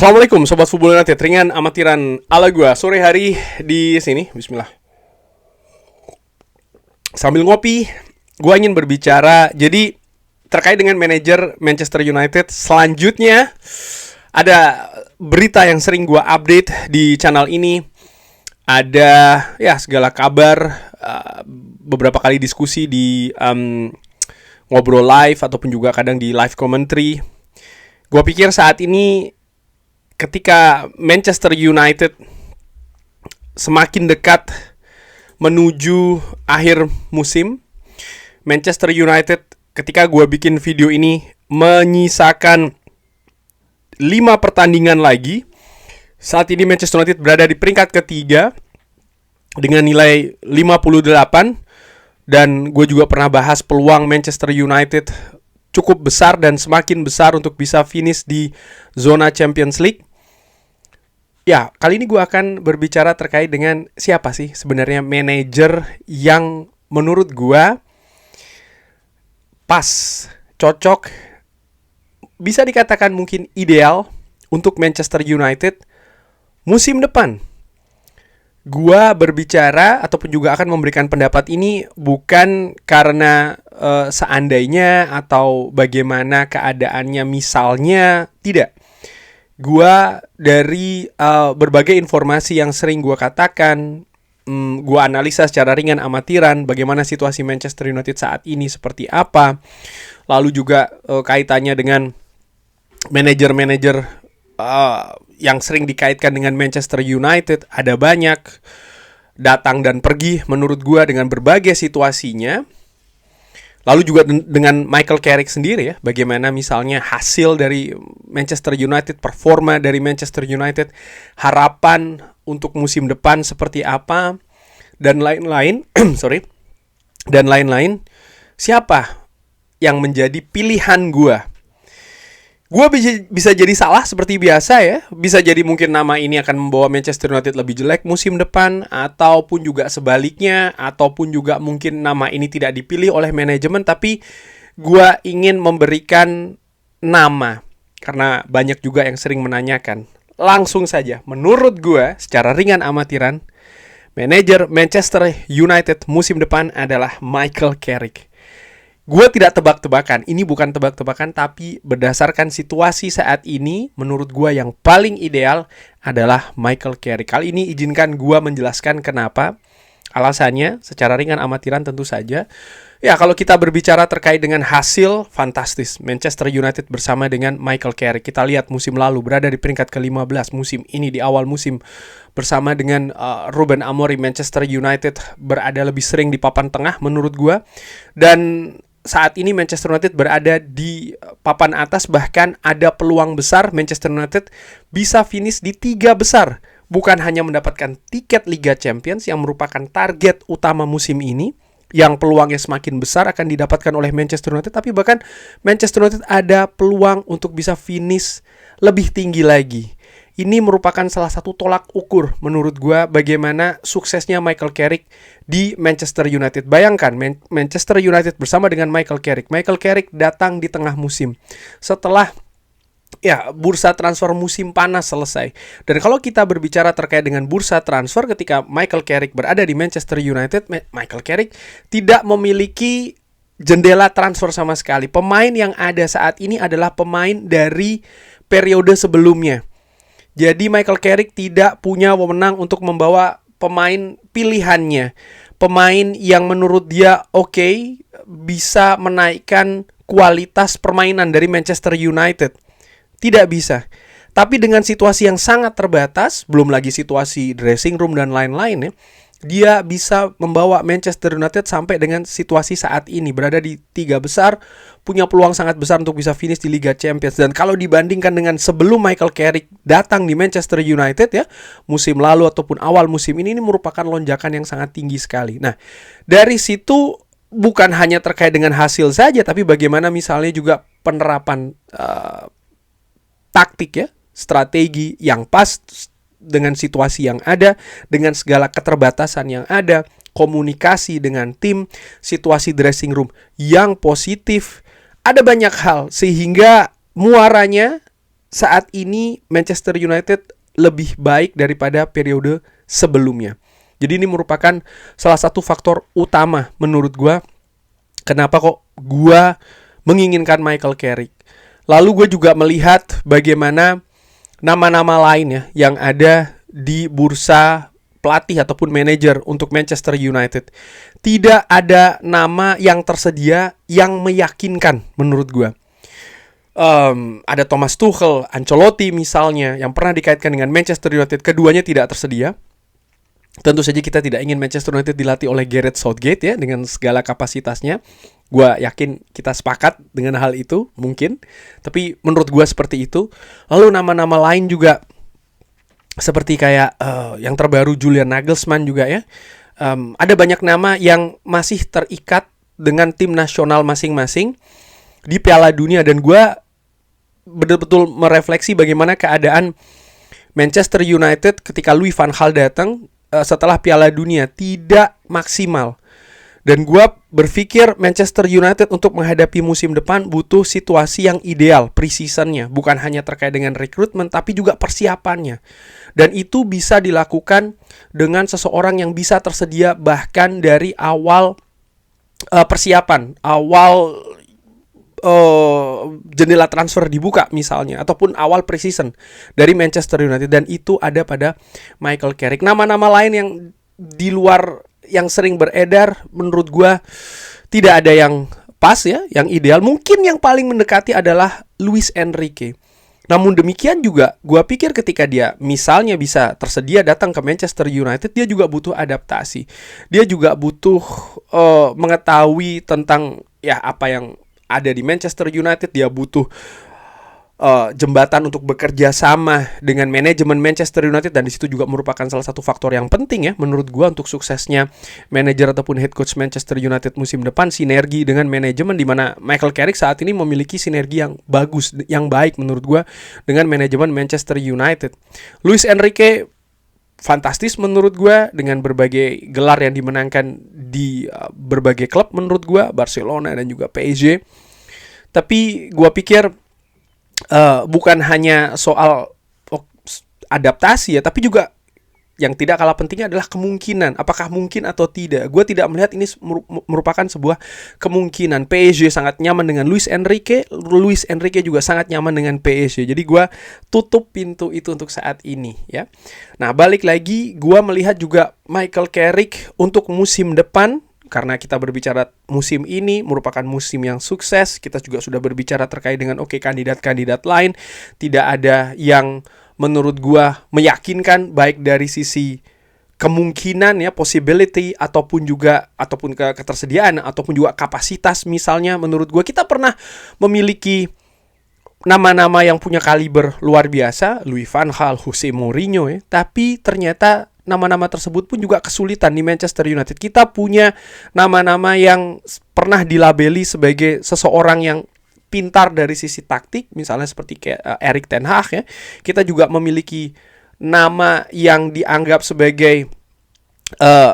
Assalamualaikum Sobat Football United, ringan amatiran ala gua sore hari di sini. Bismillah. Sambil ngopi, gua ingin berbicara jadi terkait dengan manajer Manchester United. Selanjutnya ada berita yang sering gua update di channel ini. Ada ya segala kabar, beberapa kali diskusi di ngobrol live ataupun juga kadang di live commentary. Gua pikir saat ini ketika Manchester United semakin dekat menuju akhir musim, Manchester United ketika gue bikin video ini menyisakan 5 pertandingan lagi. Saat ini Manchester United berada di peringkat ketiga dengan nilai 58. Dan gue juga pernah bahas peluang Manchester United cukup besar dan semakin besar untuk bisa finish di zona Champions League. Ya, kali ini gue akan berbicara terkait dengan siapa sih sebenarnya manajer yang menurut gue pas, cocok, bisa dikatakan mungkin ideal untuk Manchester United musim depan. Gua berbicara ataupun juga akan memberikan pendapat ini bukan karena seandainya atau bagaimana keadaannya misalnya, tidak. Gua dari berbagai informasi yang sering gua katakan, gua analisa secara ringan amatiran bagaimana situasi Manchester United saat ini seperti apa. Lalu juga kaitannya dengan manajer-manajer yang sering dikaitkan dengan Manchester United, ada banyak datang dan pergi menurut gue dengan berbagai situasinya. Lalu juga dengan Michael Carrick sendiri ya, bagaimana misalnya hasil dari Manchester United, performa dari Manchester United, harapan untuk musim depan seperti apa, dan lain-lain. Dan lain-lain. Siapa yang menjadi pilihan gue? Gue bisa jadi salah seperti biasa ya. Bisa jadi mungkin nama ini akan membawa Manchester United lebih jelek musim depan, ataupun juga sebaliknya, ataupun juga mungkin nama ini tidak dipilih oleh manajemen. Tapi gue ingin memberikan nama karena banyak juga yang sering menanyakan. Langsung saja, menurut gue secara ringan amatiran, manajer Manchester United musim depan adalah Michael Carrick. Gue tidak tebak-tebakan, ini bukan tebak-tebakan, tapi berdasarkan situasi saat ini, menurut gue yang paling ideal adalah Michael Carrick. Kali ini izinkan gue menjelaskan kenapa. Alasannya secara ringan amatiran tentu saja. Ya, kalau kita berbicara terkait dengan hasil, fantastis. Manchester United bersama dengan Michael Carrick. Kita lihat musim lalu berada di peringkat ke-15. Musim ini di awal musim bersama dengan Ruben Amorim, Manchester United berada lebih sering di papan tengah menurut gue. Dan saat ini Manchester United berada di papan atas, bahkan ada peluang besar Manchester United bisa finish di 3 besar. Bukan hanya mendapatkan tiket Liga Champions yang merupakan target utama musim ini, yang peluangnya semakin besar akan didapatkan oleh Manchester United, tapi bahkan Manchester United ada peluang untuk bisa finish lebih tinggi lagi. Ini merupakan salah satu tolak ukur menurut gue bagaimana suksesnya Michael Carrick di Manchester United. Bayangkan Manchester United bersama dengan Michael Carrick. Michael Carrick datang di tengah musim setelah bursa transfer musim panas selesai. Dan kalau kita berbicara terkait dengan bursa transfer ketika Michael Carrick berada di Manchester United, Michael Carrick tidak memiliki jendela transfer sama sekali. Pemain yang ada saat ini adalah pemain dari periode sebelumnya. Jadi Michael Carrick tidak punya wewenang untuk membawa pemain pilihannya. Pemain yang menurut dia oke, bisa menaikkan kualitas permainan dari Manchester United. Tidak bisa. Tapi dengan situasi yang sangat terbatas, belum lagi situasi dressing room dan lain-lain ya, dia bisa membawa Manchester United sampai dengan situasi saat ini berada di 3 besar, punya peluang sangat besar untuk bisa finish di Liga Champions. Dan kalau dibandingkan dengan sebelum Michael Carrick datang di Manchester United ya, musim lalu ataupun awal musim ini merupakan lonjakan yang sangat tinggi sekali. Nah, dari situ bukan hanya terkait dengan hasil saja, tapi bagaimana misalnya juga penerapan taktik ya, strategi yang pas dengan situasi yang ada, dengan segala keterbatasan yang ada, komunikasi dengan tim, situasi dressing room yang positif, ada banyak hal sehingga muaranya saat ini Manchester United lebih baik daripada periode sebelumnya. Jadi ini merupakan salah satu faktor utama menurut gue kenapa kok gue menginginkan Michael Carrick. Lalu gue juga melihat bagaimana nama-nama lain ya yang ada di bursa pelatih ataupun manajer untuk Manchester United. Tidak ada nama yang tersedia yang meyakinkan menurut gue. Ada Thomas Tuchel, Ancelotti misalnya yang pernah dikaitkan dengan Manchester United, keduanya tidak tersedia. Tentu saja kita tidak ingin Manchester United dilatih oleh Gareth Southgate ya dengan segala kapasitasnya. Gua yakin kita sepakat dengan hal itu mungkin, tapi menurut gua seperti itu. Lalu nama-nama lain juga seperti kayak yang terbaru Julian Nagelsmann juga ya. Ada banyak nama yang masih terikat dengan tim nasional masing-masing di Piala Dunia, dan gue betul-betul merefleksi bagaimana keadaan Manchester United ketika Louis van Gaal datang setelah Piala Dunia tidak maksimal. Dan gue berpikir Manchester United untuk menghadapi musim depan butuh situasi yang ideal pre-seasonnya, bukan hanya terkait dengan rekrutmen tapi juga persiapannya. Dan itu bisa dilakukan dengan seseorang yang bisa tersedia bahkan dari awal persiapan, awal jendela transfer dibuka misalnya, ataupun awal preseason dari Manchester United, dan itu ada pada Michael Carrick. Nama-nama lain yang di luar yang sering beredar menurut gue tidak ada yang pas ya, yang ideal. Mungkin yang paling mendekati adalah Luis Enrique. Namun demikian juga gue pikir ketika dia misalnya bisa tersedia datang ke Manchester United, dia juga butuh adaptasi. Dia juga butuh mengetahui tentang ya apa yang ada di Manchester United. Dia butuh jembatan untuk bekerja sama dengan manajemen Manchester United, dan di situ juga merupakan salah satu faktor yang penting ya menurut gua untuk suksesnya manajer ataupun head coach Manchester United musim depan, sinergi dengan manajemen, di mana Michael Carrick saat ini memiliki sinergi yang bagus, yang baik menurut gua dengan manajemen Manchester United. Luis Enrique fantastis menurut gua dengan berbagai gelar yang dimenangkan di berbagai klub menurut gua, Barcelona dan juga PSG. Tapi gua pikir bukan hanya soal adaptasi ya, tapi juga yang tidak kalah pentingnya adalah kemungkinan. Apakah mungkin atau tidak? Gue tidak melihat ini merupakan sebuah kemungkinan. PSG sangat nyaman dengan Luis Enrique. Luis Enrique juga sangat nyaman dengan PSG. Jadi gue tutup pintu itu untuk saat ini ya. Nah, balik lagi, gue melihat juga Michael Carrick untuk musim depan. Karena kita berbicara musim ini merupakan musim yang sukses, kita juga sudah berbicara terkait dengan kandidat-kandidat lain. Tidak ada yang menurut gua meyakinkan baik dari sisi kemungkinan ya, possibility, ataupun ketersediaan ataupun juga kapasitas. Misalnya menurut gua kita pernah memiliki nama-nama yang punya kaliber luar biasa, Louis van Gaal, Jose Mourinho ya, tapi ternyata nama-nama tersebut pun juga kesulitan di Manchester United. Kita punya nama-nama yang pernah dilabeli sebagai seseorang yang pintar dari sisi taktik, misalnya seperti kayak Erik ten Hag ya. Kita juga memiliki nama yang dianggap sebagai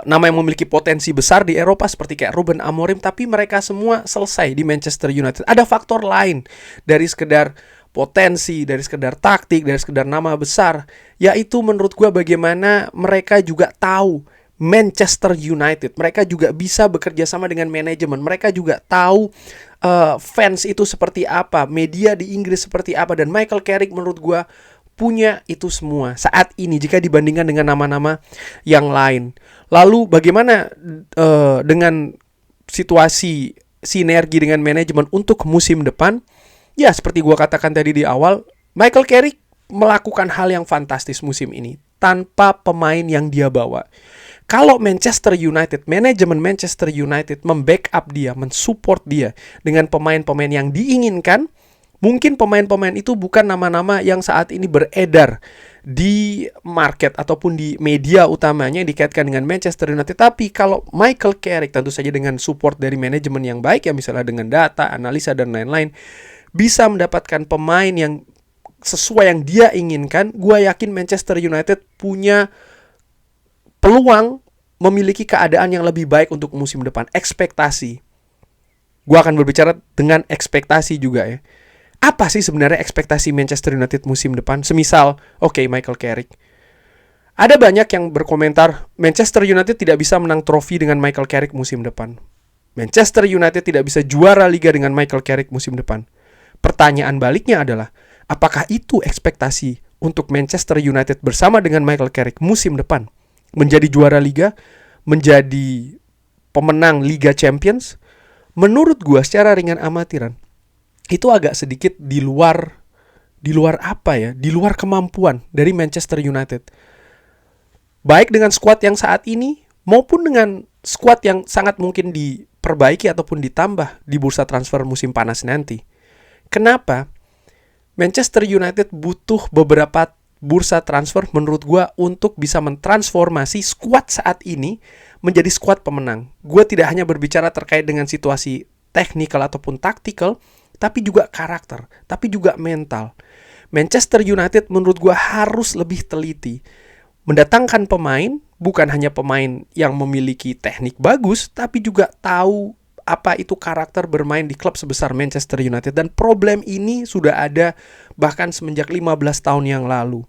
nama yang memiliki potensi besar di Eropa seperti kayak Ruben Amorim, tapi mereka semua selesai di Manchester United. Ada faktor lain dari sekedar potensi, dari sekedar taktik, dari sekedar nama besar, yaitu menurut gue bagaimana mereka juga tahu Manchester United. Mereka juga bisa bekerja sama dengan manajemen. Mereka juga tahu fans itu seperti apa, media di Inggris seperti apa, dan Michael Carrick menurut gue punya itu semua saat ini jika dibandingkan dengan nama-nama yang lain. Lalu bagaimana dengan situasi sinergi dengan manajemen untuk musim depan? Ya, seperti gue katakan tadi di awal, Michael Carrick melakukan hal yang fantastis musim ini tanpa pemain yang dia bawa. Kalau Manchester United, manajemen Manchester United membackup dia, mensupport dia dengan pemain-pemain yang diinginkan, mungkin pemain-pemain itu bukan nama-nama yang saat ini beredar di market ataupun di media utamanya yang dikaitkan dengan Manchester United. Tapi kalau Michael Carrick tentu saja dengan support dari manajemen yang baik ya, misalnya dengan data, analisa dan lain-lain, bisa mendapatkan pemain yang sesuai yang dia inginkan. Gue yakin Manchester United punya peluang memiliki keadaan yang lebih baik untuk musim depan. Ekspektasi, gue akan berbicara dengan ekspektasi juga ya. Apa sih sebenarnya ekspektasi Manchester United musim depan? Semisal, oke, Michael Carrick. Ada banyak yang berkomentar, Manchester United tidak bisa menang trofi dengan Michael Carrick musim depan. Manchester United tidak bisa juara liga dengan Michael Carrick musim depan. Pertanyaan baliknya adalah, apakah itu ekspektasi untuk Manchester United bersama dengan Michael Carrick musim depan? Menjadi juara liga? Menjadi pemenang Liga Champions? Menurut gua secara ringan amatiran, itu agak sedikit di luar apa ya? Di luar kemampuan dari Manchester United. Baik dengan skuad yang saat ini maupun dengan skuad yang sangat mungkin diperbaiki ataupun ditambah di bursa transfer musim panas nanti. Kenapa? Manchester United butuh beberapa bursa transfer menurut gua untuk bisa mentransformasi skuad saat ini menjadi skuad pemenang. Gua tidak hanya berbicara terkait dengan situasi teknikal ataupun taktikal, tapi juga karakter, tapi juga mental. Manchester United menurut gua harus lebih teliti. Mendatangkan pemain, bukan hanya pemain yang memiliki teknik bagus, tapi juga tahu apa itu karakter bermain di klub sebesar Manchester United. Dan problem ini sudah ada bahkan semenjak 15 tahun yang lalu.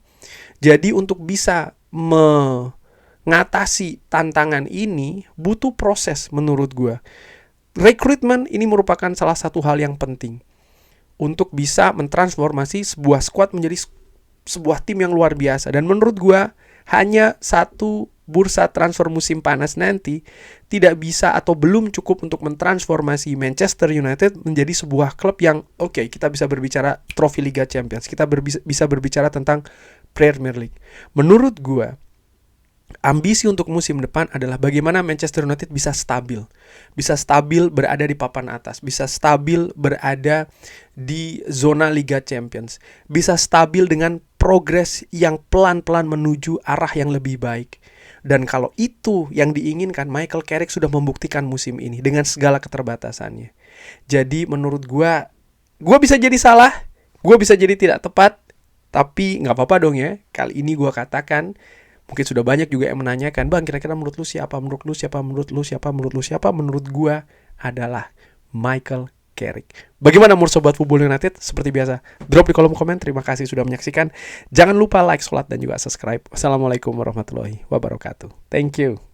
Jadi untuk bisa mengatasi tantangan ini, butuh proses menurut gua. Rekrutmen ini merupakan salah satu hal yang penting untuk bisa mentransformasi sebuah skuad menjadi sebuah tim yang luar biasa. Dan menurut gua hanya satu bursa transfer musim panas nanti tidak bisa atau belum cukup untuk mentransformasi Manchester United menjadi sebuah klub yang oke, kita bisa berbicara trofi Liga Champions, kita bisa berbicara tentang Premier League. Menurut gua ambisi untuk musim depan adalah bagaimana Manchester United bisa stabil berada di papan atas, bisa stabil berada di zona Liga Champions, bisa stabil dengan progres yang pelan-pelan menuju arah yang lebih baik. Dan kalau itu yang diinginkan, Michael Carrick sudah membuktikan musim ini dengan segala keterbatasannya. Jadi menurut gua bisa jadi salah, gua bisa jadi tidak tepat, tapi nggak apa-apa dong ya. Kali ini gua katakan, mungkin sudah banyak juga yang menanyakan, Bang, kira-kira menurut lu siapa? Menurut lu siapa? Menurut lu siapa? Menurut lu siapa? Menurut gua adalah Michael Carrick. Bagaimana menurut Sobat Football United? Seperti biasa, drop di kolom komen. Terima kasih sudah menyaksikan. Jangan lupa like, sholat, dan juga subscribe. Wassalamualaikum warahmatullahi wabarakatuh. Thank you.